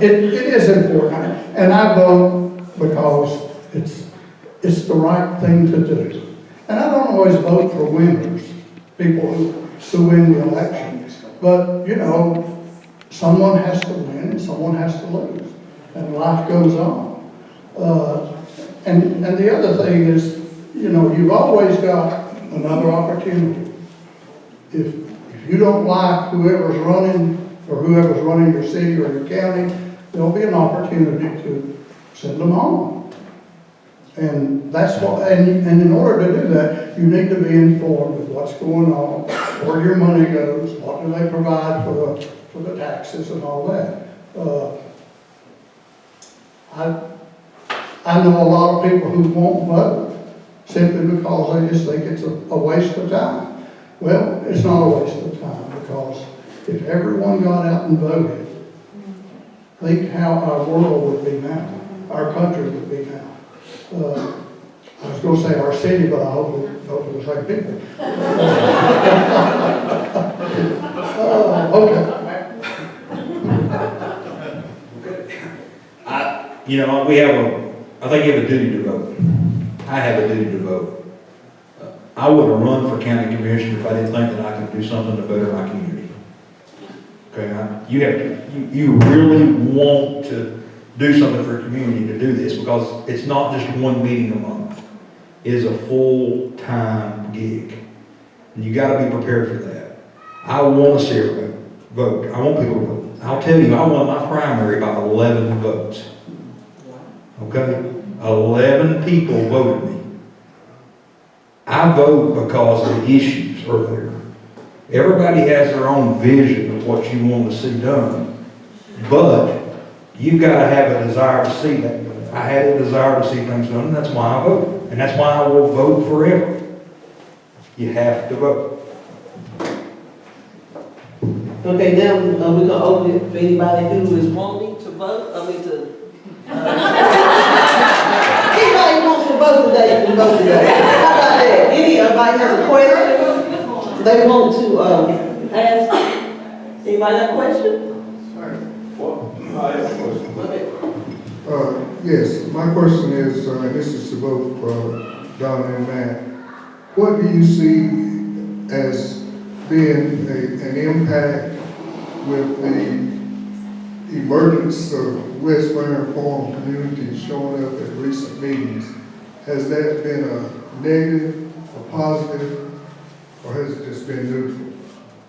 it is important, and I vote because it's the right thing to do. And I don't always vote for winners, people who win the election. But, you know, someone has to win and someone has to lose. And life goes on. And the other thing is, you know, you've always got another opportunity. If you don't like whoever's running your city or your county, there'll be an opportunity to send them home. And that's what, and in order to do that, you need to be informed of what's going on, where your money goes, what do they provide for the taxes and all that. I know a lot of people who won't vote simply because they just think it's a waste of time. Well, it's not a waste of time, because if everyone got out and voted, think how our world would be now, our country would be now. I was going to say our city, but I hope we vote for the same people. Okay. I think you have a duty to vote. I have a duty to vote. I wouldn't run for county commissioner if I didn't think that I could do something to better my community. Okay, you really want to do something for your community to do this, because it's not just one meeting a month. It is a full-time gig. And you got to be prepared for that. I want to see everybody vote. I want people to vote. I'll tell you, I won my primary by 11 votes. Okay? 11 people voted me. I vote because the issues are there. Everybody has their own vision of what you want to see done. But you've got to have a desire to see that. I had a desire to see things done, and that's why I vote. And that's why I will vote forever. You have to vote. Okay, now we're going to open it for anybody who is wanting to vote. Anybody who wants to vote today can vote today. How about that? Anybody has a question they want to ask? Anybody have a question? Yes, my question is, and this is to both Donna and Matt. What do you see as being an impact with the emergence of West Marion Forum communities showing up at recent meetings? Has that been a negative, a positive, or has it just been neutral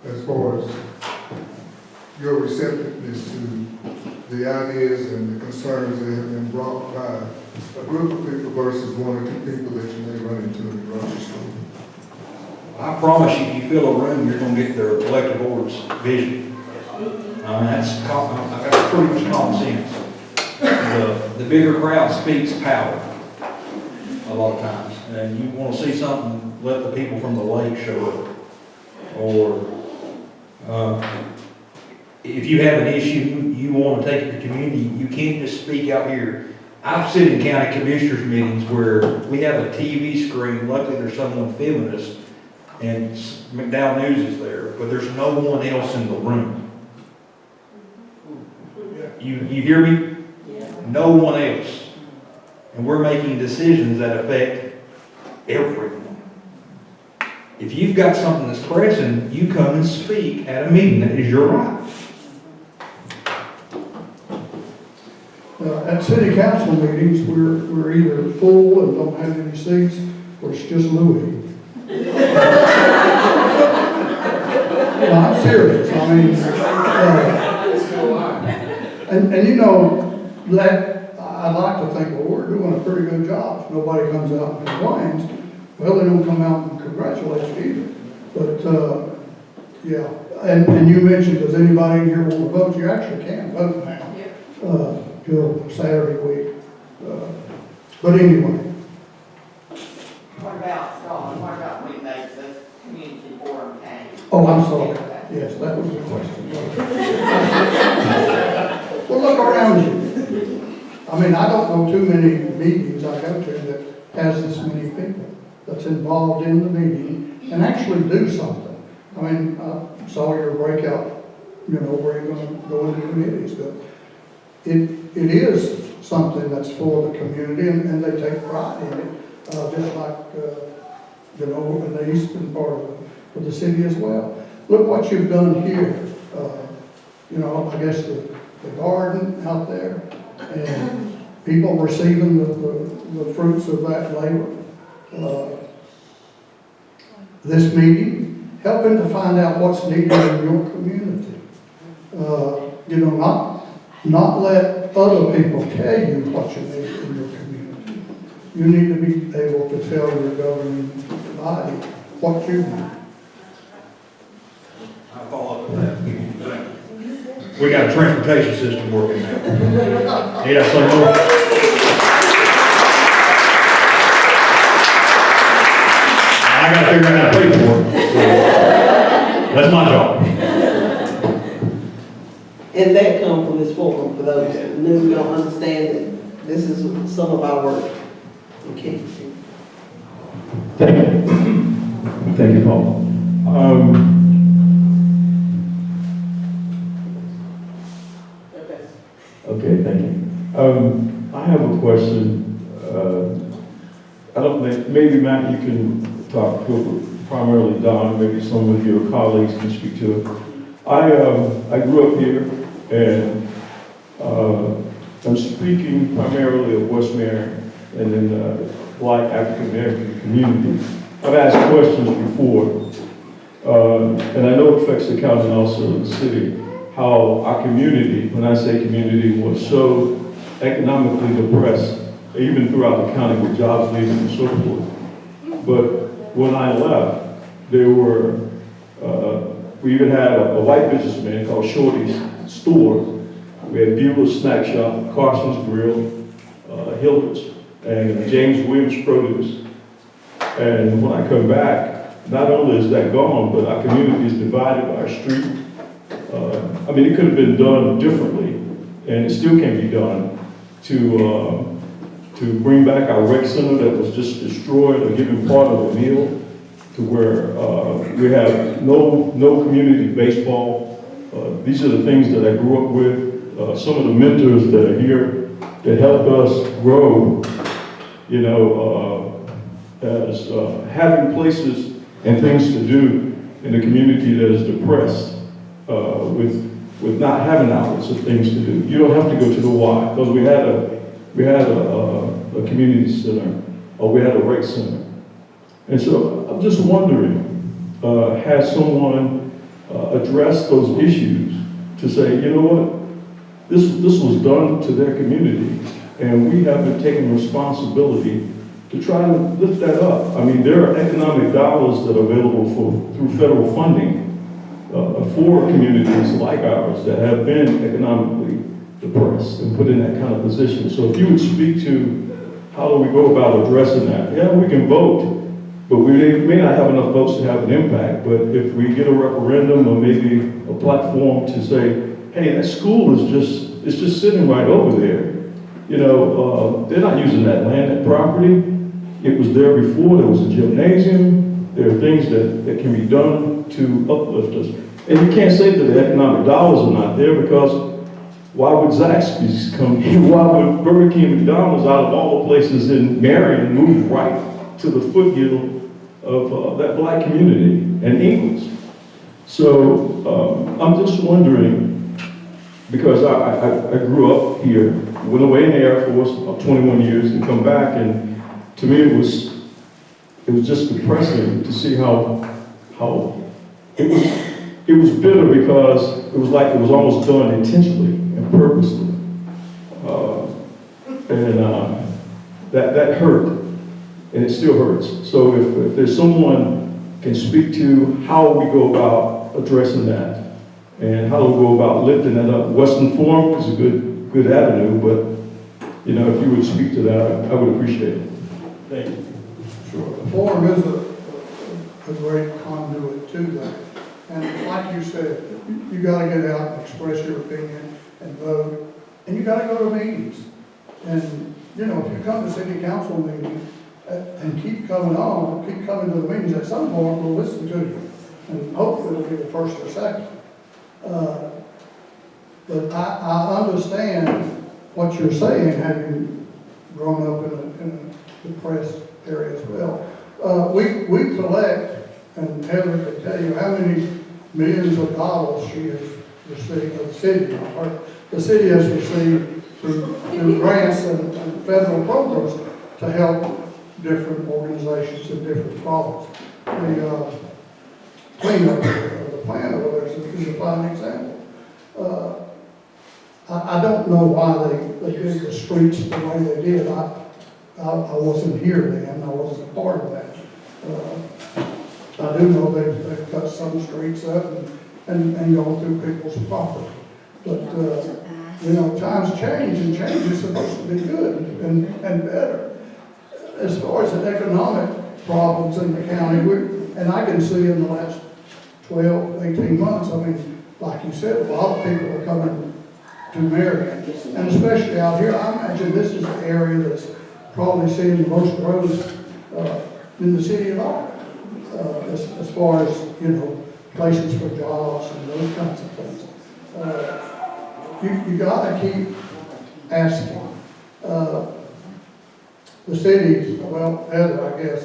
as far as your receptiveness to the ideas and the concerns that have been brought by a group of people versus one or two people that you may run into in the grocery store? I promise you, if you fill a room, you're going to get their elected board's vision. That's pretty much common sense. The bigger crowd speaks power a lot of times. And you want to see something, let the people from the lake show up. Or if you have an issue you want to take to your community, you can't just speak out here. I've sat in county commissioners meetings where we have a TV screen. Luckily, there's someone filming us, and McDowell News is there, but there's no one else in the room. You hear me? No one else. And we're making decisions that affect everyone. If you've got something that's pressing, you come and speak at a meeting. That is your right. At city council meetings, we're either full and don't have any seats, or it's just Louis. I'm serious. I mean, and you know, that I'd like to think, well, we're doing a pretty good job. If nobody comes out and complains, well, they don't come out and congratulate you either. But yeah, and you mentioned, does anybody in here want to vote? You actually can vote now. Till Saturday week. But anyway. What about we make the community forum came? Oh, I'm sorry. Yes, that was the question. Well, look around you. I mean, I don't know too many meetings I go to that has this many people that's involved in the meeting and actually do something. I mean, I saw your breakout, you know, where you're going to go into committees, but it is something that's for the community, and they take pride in it, just like, in the eastern part of the city as well. Look what you've done here. I guess the garden out there, and people receiving the fruits of that labor. This meeting, helping to find out what's needed in your community. Not let other people tell you what you need in your community. You need to be able to tell your governing body what you need. I'll follow up with that. We got a transportation system working now. Need I say more? I gotta figure out how to pay for it. That's my job. And that comes from this forum, for those who don't understand that this is some of our work. Okay. Thank you. Thank you, Paul. Okay, thank you. I have a question. I don't think, maybe Matt, you can talk to primarily Don, maybe some of your colleagues can speak to it. I grew up here, and I'm speaking primarily of West Marion and in the Black African American community. I've asked questions before, and I know it affects the county and also the city, how our community, when I say community, was so economically depressed, even throughout the county with jobs leaving and so forth. But when I left, there were, we even had a white businessman called Shorty's store. We had Buell's Snack Shop, Carson's Grill, Hilbert's, and James Williams Produce. And when I come back, not only is that gone, but our community is divided by a street. I mean, it could have been done differently, and it still can be done to bring back our rec center that was just destroyed or given part of the meal, to where we have no community baseball. These are the things that I grew up with. Some of the mentors that are here that helped us grow, as having places and things to do in a community that is depressed, with not having outlets of things to do. You don't have to go to the Y, because we had a community center, or we had a rec center. And so I'm just wondering, has someone addressed those issues to say, you know what, this was done to their community, and we have been taking responsibility to try to lift that up. I mean, there are economic dollars that are available through federal funding for communities like ours that have been economically depressed and put in that kind of position. So if you would speak to how do we go about addressing that? Yeah, we can vote, but we may not have enough votes to have an impact. But if we get a referendum or maybe a platform to say, hey, that school is just sitting right over there. They're not using that land, that property. It was there before. There was a gymnasium. There are things that can be done to uplift us. And you can't say that the economic dollars are not there, because why would Zaxby's come here? Why would Burger King and McDonald's, out of all the places in Marion, move right to the foothill of that black community and Ingles? So I'm just wondering, because I grew up here, went away in the Air Force about 21 years and come back, and to me it was just depressing to see how it was bitter, because it was like it was almost done intentionally and purposely. That hurt, and it still hurts. So if there's someone can speak to how we go about addressing that, and how we go about lifting that up. Western Forum is a good avenue, but if you would speak to that, I would appreciate it. Thank you. Sure. The forum is a great conduit to that. And like you said, you gotta get out and express your opinion and vote, and you gotta go to meetings. And, if you come to city council meetings and keep coming to the meetings, at some point we'll listen to you. And hopefully it'll be the first or second. But I understand what you're saying, having grown up in a depressed area as well. We collect, and Heather could tell you how many millions of dollars she has received, the city has received through grants and federal programs to help different organizations and different problems. The cleanup of the plant over there is a fine example. I don't know why they did the streets the way they did. I wasn't here then, I wasn't a part of that. I do know they've cut some streets up and gone through people's property. But, you know, times change, and change is supposed to be good and better. As far as the economic problems in the county, and I can see in the last 12, 18 months, I mean, like you said, a lot of people are coming to Marion, and especially out here. I imagine this is the area that's probably seeing the most growth in the city at all, as far as, you know, places for jobs and those kinds of things. You gotta keep asking. The city, well, Heather, I guess,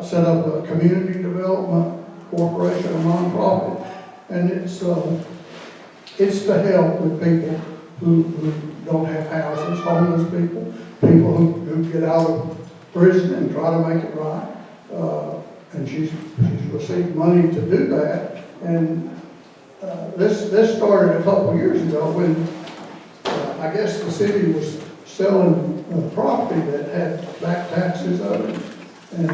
set up a community development corporation, a nonprofit, and it's to help with people who don't have houses, homeless people, people who get out of prison and try to make it right. And she's received money to do that. And this started a couple of years ago when I guess the city was selling property that had back taxes on it. And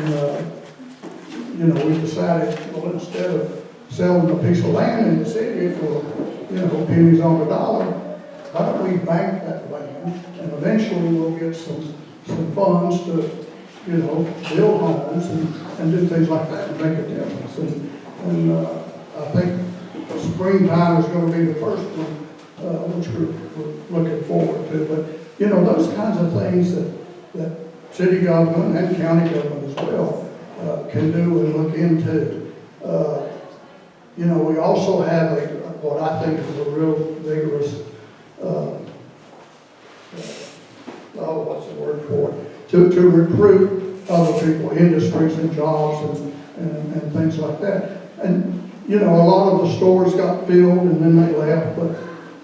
you know, we decided, well, instead of selling a piece of land in the city for, you know, pennies on the dollar, why don't we bank that land, and eventually we'll get some funds to, you know, build homes and do things like that and make a difference. And I think springtime is going to be the first one, which we're looking forward to. But, you know, those kinds of things that city government and county government as well can do and look into. You know, we also have what I think is a real vigorous, what's the word for it? To recruit other people, industries and jobs and things like that. And, you know, a lot of the stores got filled and then they left, but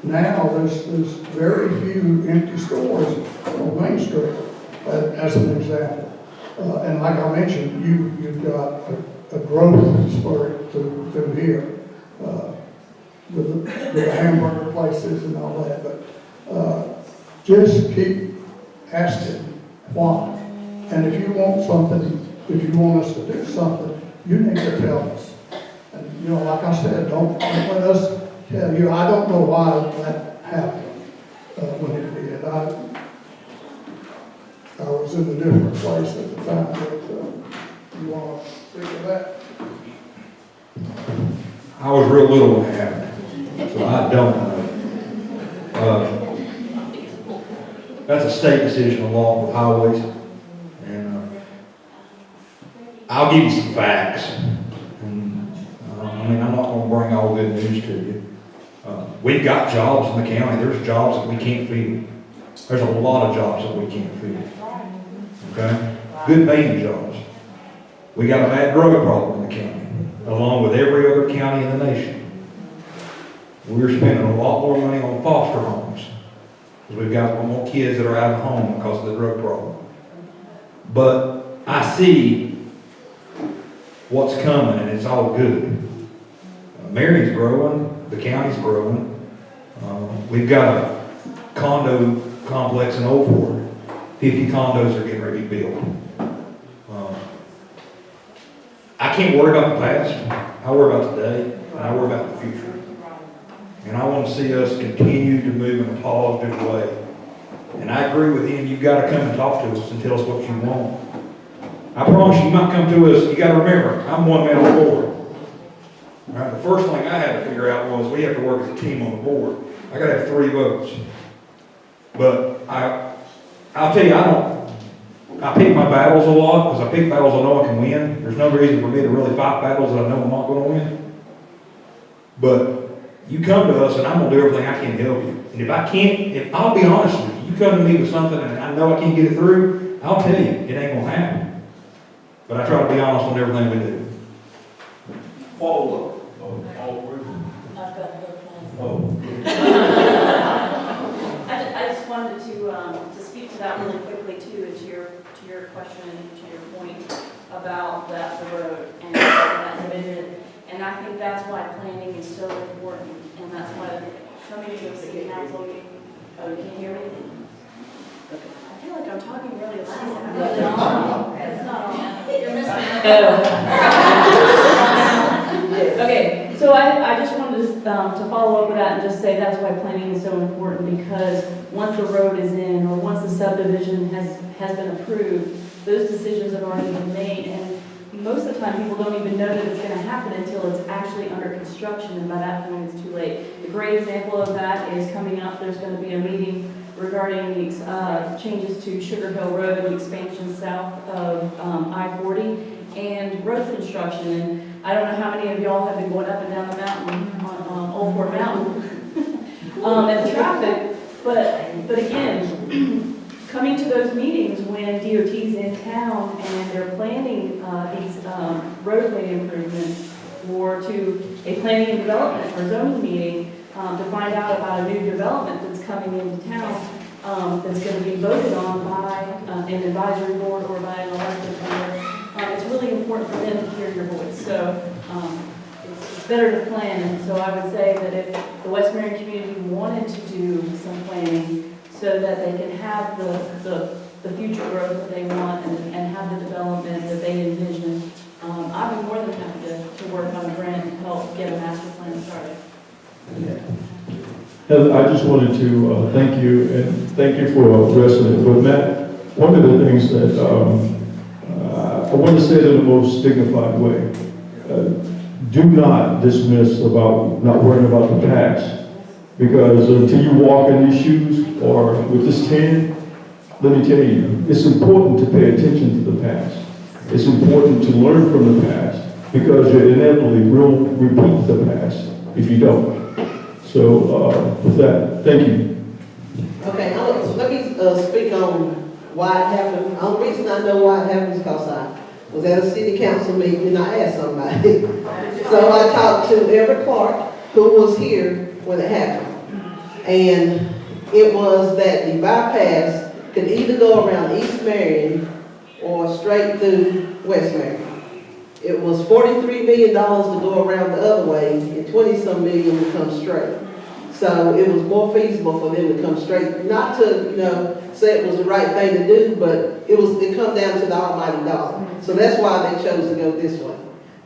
now there's very few empty stores on Main Street, as an example. And like I mentioned, you've got a growth spurt through here with the hamburger places and all that. But just keep asking why. And if you want something, if you want us to do something, you need to tell us. And, you know, like I said, don't let us tell you. I don't know why that happened when it did. I was in a different place at the time. But, you want to speak of that? I was real little when it happened, so I don't know. That's a state decision along with highways, and I'll give you some facts. And, I mean, I'm not going to bring all good news to you. We've got jobs in the county. There's jobs that we can't fill. There's a lot of jobs that we can't fill. Okay? Good paying jobs. We got a bad drug problem in the county, along with every other county in the nation. We're spending a lot more money on foster homes, because we've got more kids that are out of home because of the drug problem. But I see what's coming, and it's all good. Marion's growing, the county's growing. We've got a condo complex in Old Fort. 50 condos are getting ready to be built. I can't worry about the past. I worry about today, and I worry about the future. And I want to see us continue to move in a positive way. And I agree with him, you've got to come and talk to us and tell us what you want. I promise you might come to us. You got to remember, I'm one man on the board. All right, the first thing I had to figure out was we have to work as a team on the board. I got to have 3 votes. But I'll tell you, I pick my battles a lot, because I pick battles I know I can win. There's no reason for me to really fight battles that I know I'm not going to win. But you come to us and I'm going to do everything I can to help you. And if I'll be honest with you, you come to me with something and I know I can't get it through, I'll tell you, it ain't gonna happen. But I try to be honest on everything we do. Follow up. I've got no plan. Oh. I just wanted to speak to that really quickly too, and to your question and to your point about the road and that division. And I think that's why planning is so important, and that's why coming to a city council meeting, oh, you can't hear me? Okay. I feel like I'm talking really loud. It's not on. You're missing. Okay, so I just wanted to follow up with that and just say that's why planning is so important, because once the road is in, or once the subdivision has been approved, those decisions have already been made, and most of the time people don't even know that it's going to happen until it's actually under construction, and by that point it's too late. The great example of that is coming up. There's going to be a meeting regarding the changes to Sugar Hill Road, the expansion south of I-40, and road construction. And I don't know how many of y'all have been going up and down the mountain on Old Fort Mountain and traffic, but again, coming to those meetings when DOT's in town and they're planning these roadway improvements, or to a planning and development or zoning meeting to find out about a new development that's coming into town that's going to be voted on by an advisory board or by an elected board. It's really important for them to hear your voice. So it's better to plan. And so I would say that if the West Marion community wanted to do some planning so that they can have the future growth that they want and have the development that they envision, I'd be more than happy to work on a grant and help get a master plan started. Heather, I just wanted to thank you, and thank you for addressing it. But Matt, one of the things that I want to say it in the most dignified way. Do not dismiss about not worrying about the past, because until you walk in these shoes or with this tan, let me tell you, it's important to pay attention to the past. It's important to learn from the past, because you inevitably will repeat the past if you don't. So with that, thank you. Okay, let me speak on why it happened. The only reason I know why it happened is because I was at a city council meeting and I asked somebody. So I talked to Everett Clark, who was here when it happened. And it was that the bypass could either go around East Marion or straight through West Marion. It was $43 million to go around the other way and 20-some million to come straight. So it was more feasible for them to come straight, not to, say it was the right thing to do, but it come down to the almighty dollar. So that's why they chose to go this way.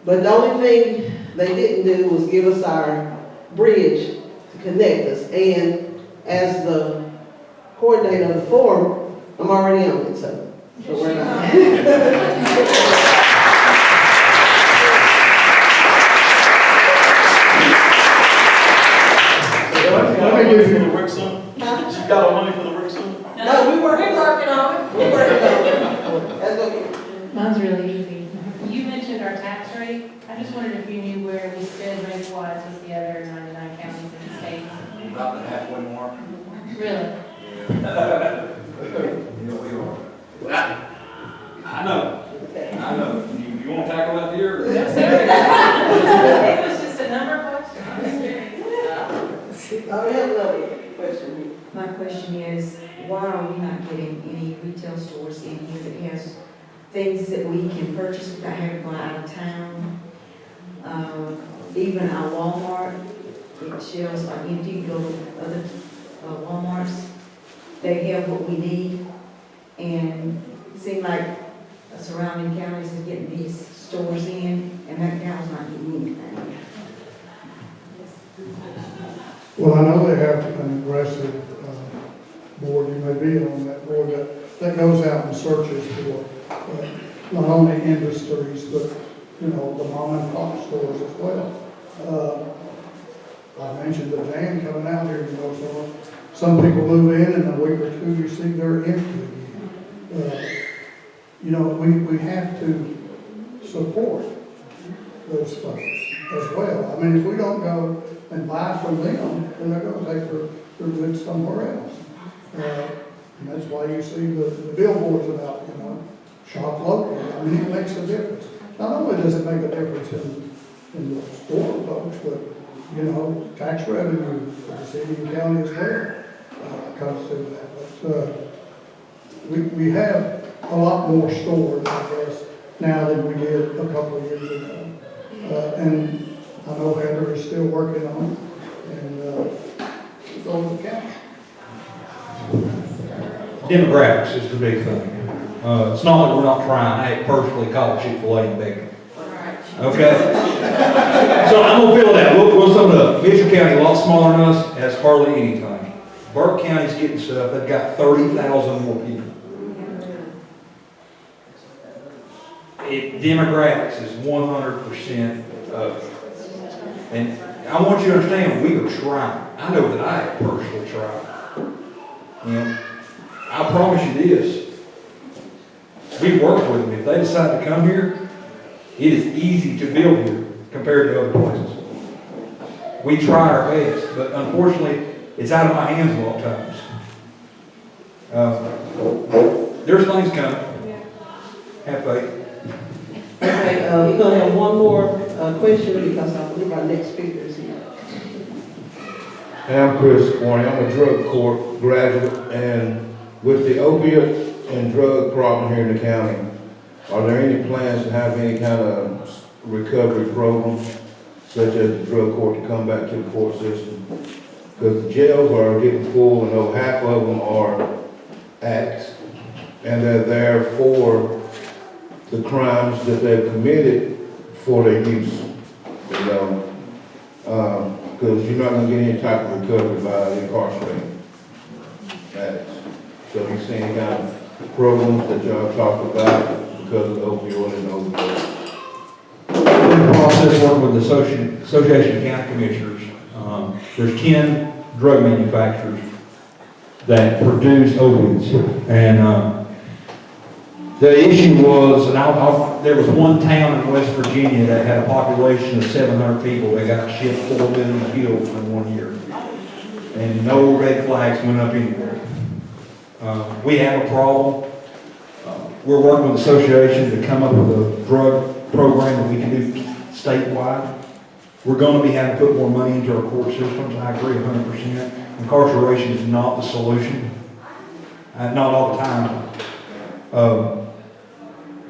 But the only thing they didn't do was give us our bridge to connect us. And as the coordinator of the forum, I'm already on it, so we're not. Let me give you, the work zone? She got our money for the work zone? No, we're working on it. We're working on it. That's okay. Mine's really easy. You mentioned our tax rate. I just wondered if you knew where we stood rate-wise with the other 99 counties in the state. About the halfway mark. Really? I know. I know. You want to tackle that here? No, sir. It was just a number question. I have another question. My question is, why are we not getting any retail stores in here that has things that we can purchase without having to go out of town? Even our Walmart, it shelves are empty, go to other Walmarts. They have what we need, and it seems like surrounding counties is getting these stores in, and that county's not getting anything. well, I know they have an aggressive board, you may be on that board, that goes out and searches for not only industries, but, the mom and pop stores as well. I mentioned the van coming out here, so some people move in and a week or two you see they're empty again. We have to support those folks as well. I mean, if we don't go and buy from them, then they're going to take their goods somewhere else. And that's why you see the billboards about, you know, shop locally. I mean, it makes a difference. Not only does it make a difference in the store folks, but, you know, tax revenue for the city and county as well, comes through that. But, we have a lot more stores, I guess, now than we did a couple of years ago. And I know Heather is still working on it, and, it's over the county. Demographics is the big thing. It's not that we're not trying. I personally called Chick-fil-A and begged them. Okay? So I'm gonna fill it out. We'll sum it up. Mitchell County, a lot smaller than us, has hardly anything. Burke County's getting stuff. They've got 30,000 more people. Demographics is 100% of it. And I want you to understand, we are trying. I know that I have personally tried. You know, I promise you this. We work with them. If they decide to come here, it is easy to build here compared to other places. We try our best, but unfortunately, it's out of my hands a lot of times. There's things coming. Have faith. Okay, we're gonna have one more question because I believe our next speaker is here. Hey, I'm Chris Warren. I'm a drug court graduate, and with the opiate and drug problem here in the county, are there any plans to have any kind of recovery program, such as the drug court, to come back to the court system? Because the jails are getting full, and over half of them are addicts, and they're there for the crimes that they've committed for their use, you know, because you're not going to get any type of recovery by incarcerating addicts. So you see any kind of programs that y'all talk about because of the opioid and overdose? We're in the process working with the Association of County Commissioners. There's 10 drug manufacturers that produce opioids, and the issue was, and there was one town in West Virginia that had a population of 700 people that got shipped 4 million pills in 1 year. And no red flags went up anywhere. We have a problem. We're working with the association to come up with a drug program that we can do statewide. We're going to be having to put more money into our court systems. I agree 100%. Incarceration is not the solution. Not all the time.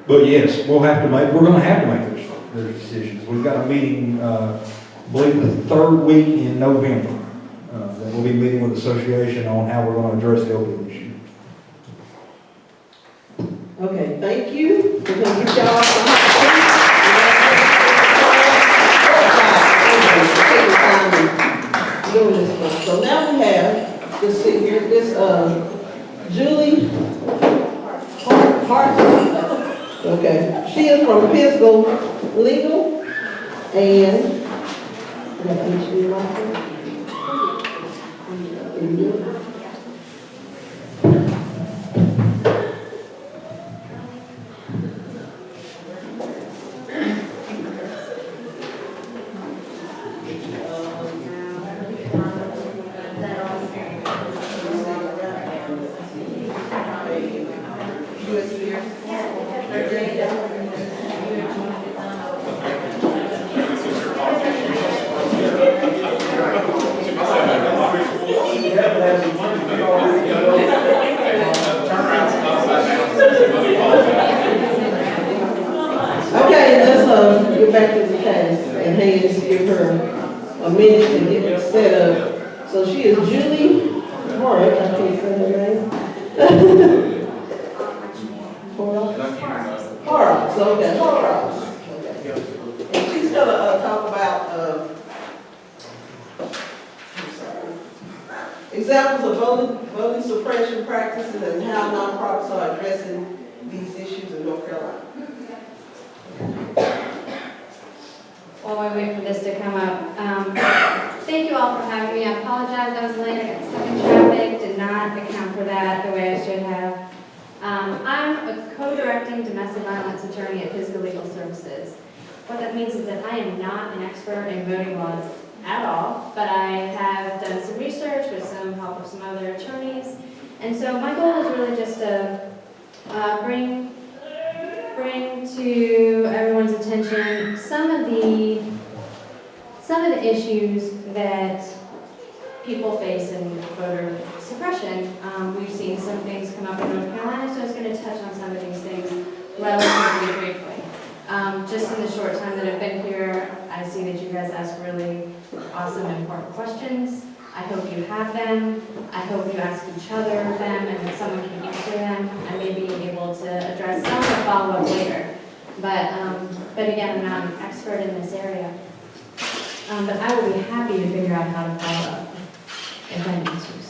But yes, we're going to have to make those decisions. We've got a meeting, I believe the 3rd week in November, that we'll be meeting with the association on how we're going to address the opioid issue. Okay, thank you. We're gonna give y'all some So now we have, let's see here, this Julie Hart. Okay, she is from Pisgah Legal, and I got to introduce myself. Okay, let's get back to the case and Hayes give her a minute to get it set up. So she is Julie Hart, I can't say her name. Horrocks, okay, Horrocks. Okay. And she's gonna talk about, examples of voting suppression practices and how nonprofits are addressing these issues in North Carolina. While we wait for this to come up, thank you all for having me. I apologize, I was late, I got stuck in traffic, did not account for that the way I should have. I'm a co-directing domestic violence attorney at Pisgah Legal Services. What that means is that I am not an expert in voting laws at all, but I have done some research with some help of some other attorneys, And so my goal is really just to bring to everyone's attention some of the issues that people face in voter suppression. We've seen some things come up in North Carolina, so I was going to touch on some of these things relatively briefly. Just in the short time that I've been here, I see that you guys ask really awesome, important questions. I hope you have them. I hope you ask each other them and that someone can answer them. I may be able to address some or follow up later. But again, I'm not an expert in this area. But I will be happy to figure out how to follow up if I need to.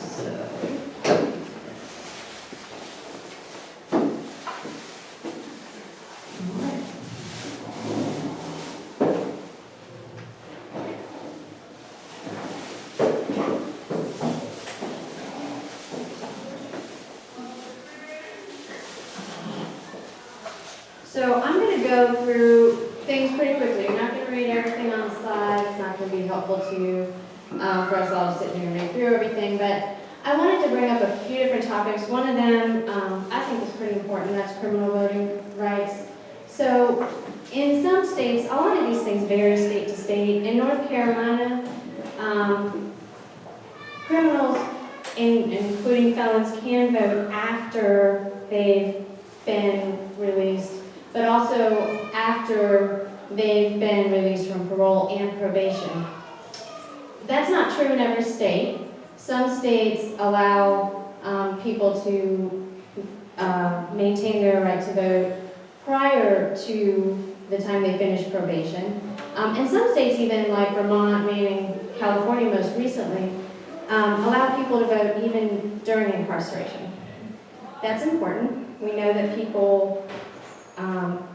So I'm going to go through things pretty quickly. You're not going to read everything on the slide. It's not going to be helpful to you for us all to sit here and read through everything. But I wanted to bring up a few different topics. One of them I think is pretty important. That's criminal voting rights. So in some states, a lot of these things vary state to state. In North Carolina, criminals, including felons, can vote after they've been released, but also after they've been released from parole and probation. That's not true in every state. Some states allow people to maintain their right to vote prior to the time they finish probation. And some states, even like Vermont, Maine, and California most recently, allow people to vote even during incarceration. That's important. We know that people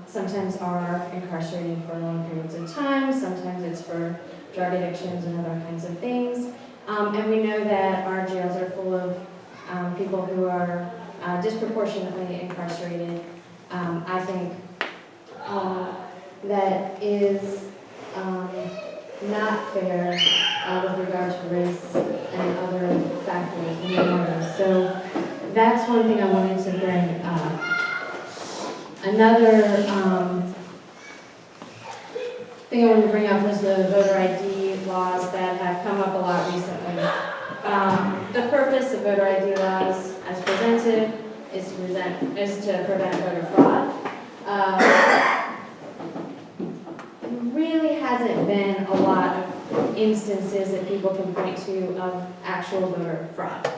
sometimes are incarcerated for long periods of time. Sometimes it's for drug addictions and other kinds of things. And we know that our jails are full of people who are disproportionately incarcerated. I think that is not fair with regard to race and other factors in the morning. So that's one thing I wanted to bring up. Another thing I wanted to bring up was the voter ID laws that have come up a lot recently. The purpose of voter ID laws, as presented, is to prevent voter fraud. There really hasn't been a lot of instances that people can point to of actual voter fraud.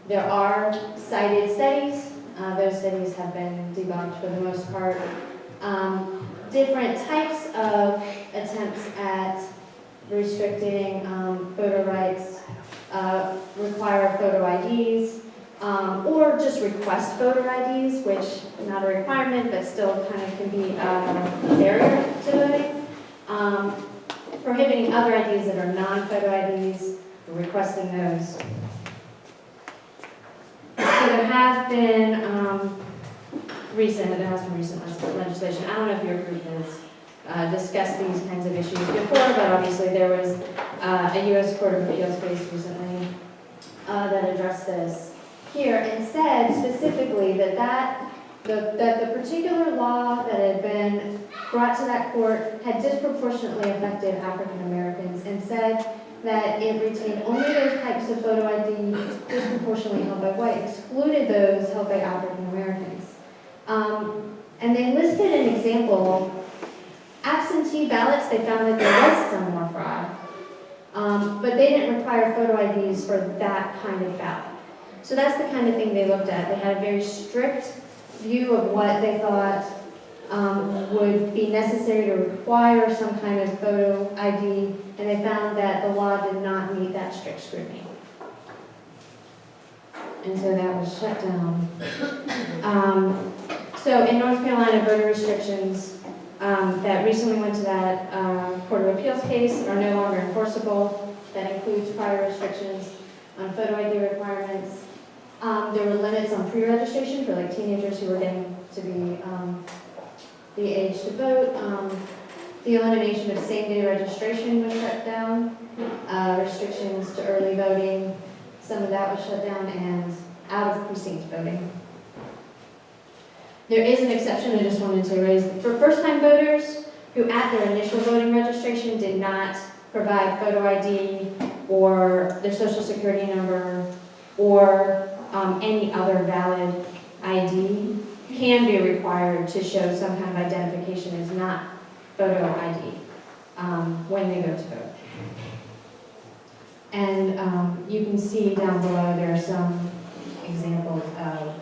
There are cited studies. Those studies have been debunked for the most part. Different types of attempts at restricting voter rights require photo IDs, or just request voter IDs, which not a requirement, but still kind of can be a barrier to voting. Prohibiting other IDs that are non-photo IDs, requesting those. So there has been recent legislation. I don't know if your group has discussed these kinds of issues before, but obviously there was a U.S. Court of Appeals case recently that addressed this here and said specifically that the particular law that had been brought to that court had disproportionately affected African Americans, and said that it retained only those types of photo ID disproportionately held by white, excluded those held by African Americans. And they listed an example. Absentee ballots, they found that there was some more fraud, but they didn't require photo IDs for that kind of ballot. So that's the kind of thing they looked at. They had a very strict view of what they thought would be necessary to require some kind of photo ID, and they found that the law did not meet that strict scrutiny. And so that was shut down. So in North Carolina, voter restrictions that recently went to that Court of Appeals case are no longer enforceable. That includes prior restrictions on photo ID requirements. There were limits on pre-registration for like teenagers who were getting to be the age to vote. The elimination of same-day registration was shut down. Restrictions to early voting, some of that was shut down and out of precinct voting. There is an exception I just wanted to raise. For first-time voters who at their initial voting registration did not provide photo ID or their social security number or any other valid ID can be required to show some kind of identification as not photo ID when they go to vote. And you can see down below there are some examples of,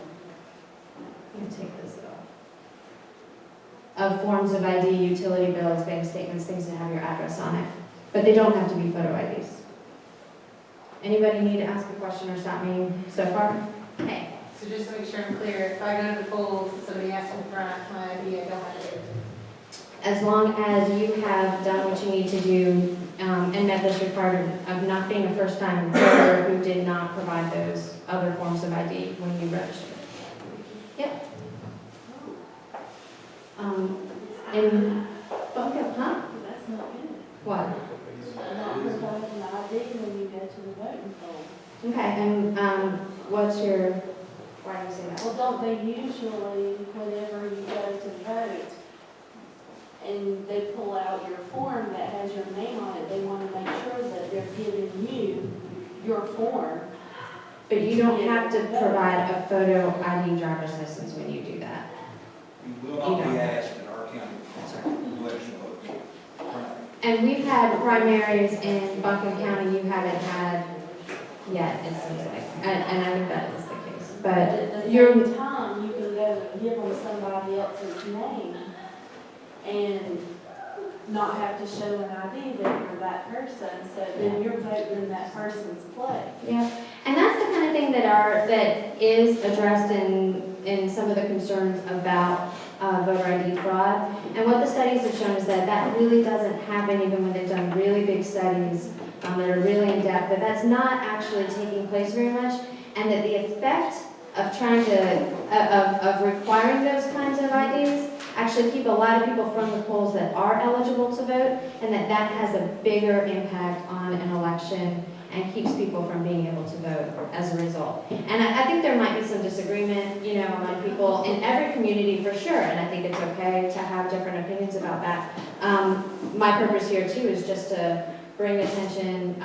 let me take this off, of forms of ID, utility bills, bank statements, things that have your address on it. But they don't have to be photo IDs. Anybody need to ask a question or stop me so far? Hey. So just to make sure I'm clear, if I go to the polls, somebody asks me for my ID, I don't have to do it. As long as you have done what you need to do and met this requirement of not being a first-time voter who did not provide those other forms of ID when you registered. Yep. In Bunk Up, huh? That's not good. What? Not providing an ID when you go to the voting poll. Okay, and what's your, why do you say that? Well, don't they usually, whenever you go to vote, and they pull out your form that has your name on it, they want to make sure that they're giving you your form. But you don't have to provide a photo ID driver's license when you do that. You will not be asked in our county election votes. And we've had primaries in Buncombe County you haven't had yet, it seems like. And I think that is the case. But at But the you're, same time, you can go and give them somebody else's name and not have to show an ID that you're that person, so then you're voting in that person's place. yeah. And that's the kind of thing that is addressed in some of the concerns about voter ID fraud. And what the studies have shown is that that really doesn't happen even when they've done really big studies that are really in depth, but that's not actually taking place very much. And that the effect of trying to, of requiring those kinds of IDs actually keep a lot of people from the polls that are eligible to vote, and that has a bigger impact on an election and keeps people from being able to vote as a result. And I think there might be some disagreement, you know, among people in every community for sure, and I think it's okay to have different opinions about that. My purpose here too is just to bring attention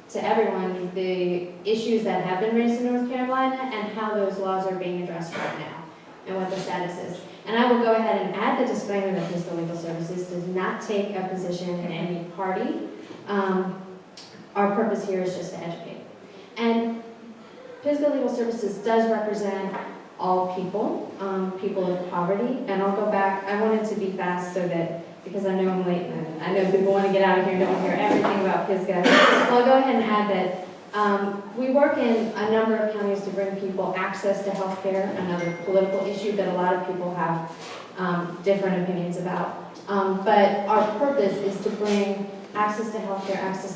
to everyone the issues that have been raised in North Carolina and how those laws are being addressed right now and what the status is. And I will go ahead and add the disclaimer that Fiscal Legal Services does not take a position in any party. Our purpose here is just to educate. And Fiscal Legal Services does represent all people, people of poverty. And I'll go back, I wanted to be fast so that, because I know I'm late and I know people want to get out of here and don't hear everything about PISCA. I'll go ahead and add that we work in a number of counties to bring people access to health care, another political issue that a lot of people have different opinions about. But our purpose is to bring access to health care, access